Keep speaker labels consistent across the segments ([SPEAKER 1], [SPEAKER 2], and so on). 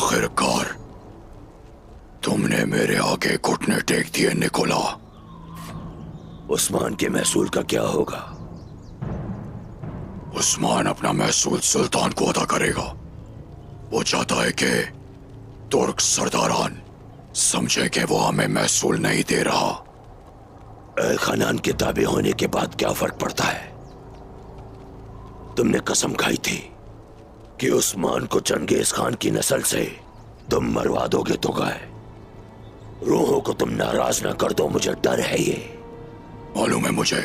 [SPEAKER 1] आखिरकार तुमने मेरे आगे घुटने टेक दिए निकोला।
[SPEAKER 2] उस्मान के महसूल का क्या होगा?
[SPEAKER 1] उस्मान अपना महसूल सुल्तान को अदा करेगा। वो चाहता है कि तुर्क सरदारान समझे कि वो हमें महसूल नहीं दे रहा।
[SPEAKER 2] खानान के ताबे होने के बाद क्या फर्क पड़ता है? तुमने कसम खाई थी कि उस्मान को चंगेज खान की नस्ल से तुम मरवा दोगे तो गए। रूहों को तुम नाराज ना कर दो, मुझे डर है ये।
[SPEAKER 1] मालूम है मुझे,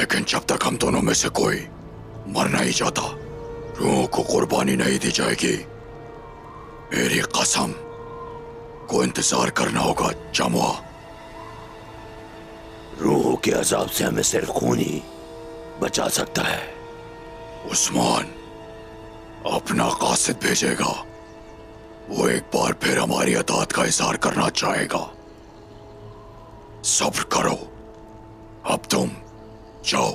[SPEAKER 1] लेकिन जब तक हम दोनों में से कोई मर नहीं जाता, रूहों को कुर्बानी नहीं दी जाएगी। मेरी कसम को इंतजार करना होगा जमुआ।
[SPEAKER 2] रूहों के अजाब से हमें सिर्फ खून ही बचा सकता है।
[SPEAKER 1] उस्मान अपना कासिद भेजेगा। वो एक बार फिर हमारी अताअत का इज़हार करना चाहेगा। सब्र करो, अब तुम जाओ।